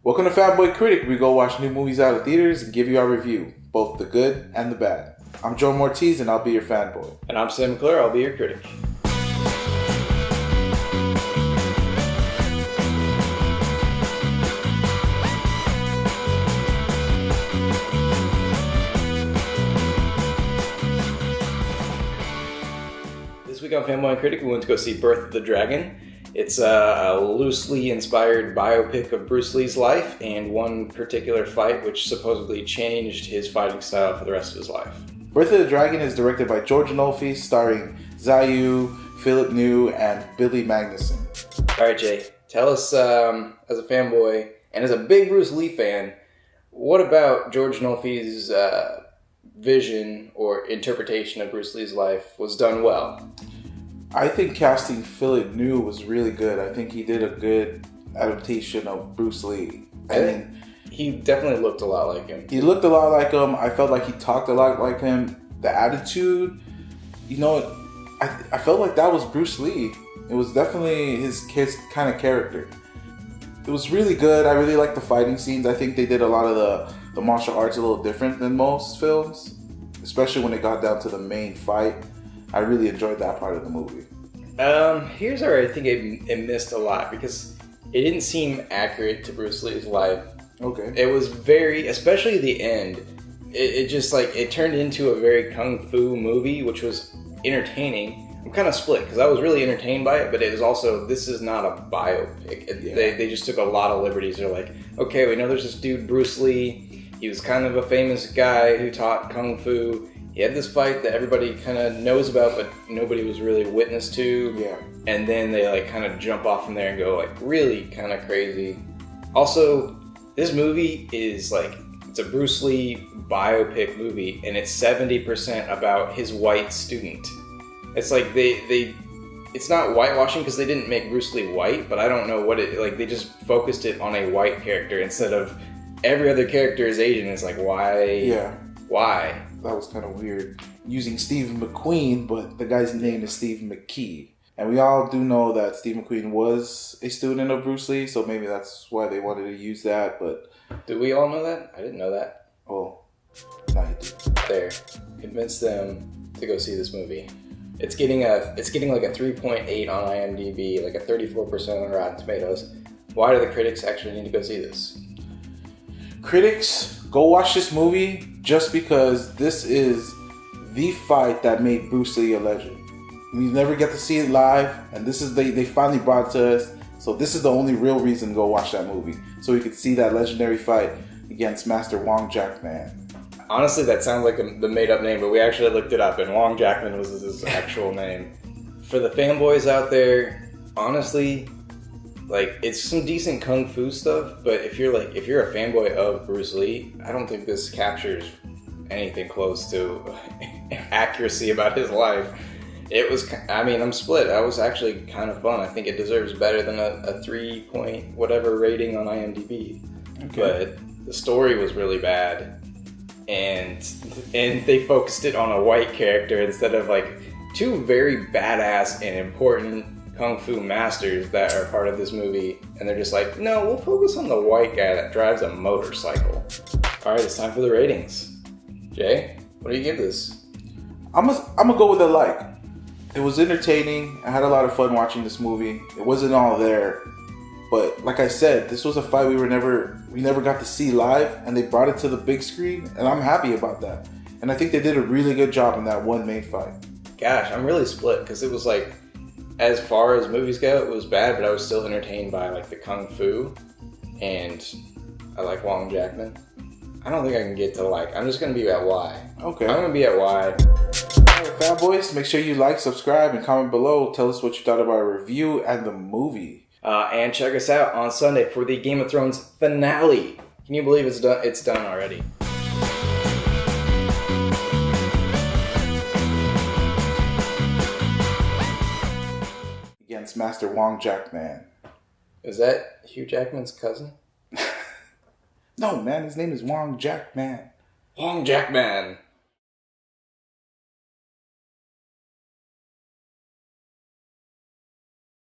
Welcome to Fanboy Critic. We go watch new movies out of theaters and give you our review, both the good and the bad. I'm Jorem Ortiz and I'll be your fanboy. And I'm Sam McClure, I'll be your critic. This week on Fanboy and Critic, we went to go see Birth of the Dragon. It's a loosely inspired biopic of Bruce Lee's life and one particular fight which supposedly changed his fighting style for the rest of his life. Birth of the Dragon is directed by Jorem, starring Zayu, Philip New, and Billy Magnuson. Alright, Jay, tell us, as a fanboy and as a big Bruce Lee fan, what about George Nolfi's vision or interpretation of Bruce Lee's life was done well? I think casting Philip New was really good. I think he did a good adaptation of Bruce Lee. I mean, he definitely looked a lot like him. He looked a lot like him. I felt like he talked a lot like him. The attitude, I felt like that was Bruce Lee. It was definitely his kind of character. It was really good. I really liked the fighting scenes. I think they did a lot of the martial arts a little different than most films, especially when it got down to the main fight. I really enjoyed that part of the movie. Here's where I think it missed a lot because it didn't seem accurate to Bruce Lee's life. Okay. It was very, especially the end, it just it turned into a very kung fu movie, which was entertaining. I'm kind of split because I was really entertained by it, but it was also, this is not a biopic. They just took a lot of liberties. They're like, okay, we know there's this dude, Bruce Lee. He was kind of a famous guy who taught kung fu. He had this fight that everybody kind of knows about, but nobody was really witness to. Yeah. And then they kind of jump off from there and go really kind of crazy. Also, this movie is it's a Bruce Lee biopic movie, and it's 70% about his white student. It's it's not whitewashing because they didn't make Bruce Lee white, but I don't know what they just focused it on a white character instead of every other character is Asian. It's why? Yeah. Why? That was kind of weird. Using Steve McQueen, but the guy's name is Steve McKee. And we all do know that Steve McQueen was a student of Bruce Lee, so maybe that's why they wanted to use that, but... Do we all know that? I didn't know that. Oh, now you do. There. Convince them to go see this movie. It's getting a 3.8 on IMDb, a 34% on Rotten Tomatoes. Why do the critics actually need to go see this? Critics, go watch this movie just because this is the fight that made Bruce Lee a legend. We never get to see it live, and this is they finally brought it to us. So this is the only real reason to go watch that movie, so we could see that legendary fight against Master Wong Jackman. Honestly, that sounds like the made-up name, but we actually looked it up, and Wong Jackman was his actual name. For the fanboys out there, honestly, it's some decent kung fu stuff, but if you're a fanboy of Bruce Lee, I don't think this captures anything close to accuracy about his life. It was, I'm split. That was actually kind of fun. I think it deserves better than a 3 point whatever rating on IMDb. Okay. But the story was really bad, and they focused it on a white character instead of two very badass and important kung fu masters that are part of this movie, and they're just no, we'll focus on the white guy that drives a motorcycle. Alright, it's time for the ratings. Jay, what do you give this? I'm gonna go with a like. It was entertaining. I had a lot of fun watching this movie. It wasn't all there, but like I said, this was a fight we never got to see live, and they brought it to the big screen, and I'm happy about that. And I think they did a really good job in that one main fight. Gosh, I'm really split because it was as far as movies go, it was bad, but I was still entertained by the kung fu, and I like Wong Jackman. I don't think I can get to I'm just gonna be at Y. Okay. I'm gonna be at Y. Alright, fanboys, make sure you like, subscribe, and comment below. Tell us what you thought of our review and the movie. And check us out on Sunday for the Game of Thrones finale. Can you believe it's done? It's done already. Against Master Wong Jackman. Is that Hugh Jackman's cousin? No, man, his name is Wong Jackman. Wong Jackman.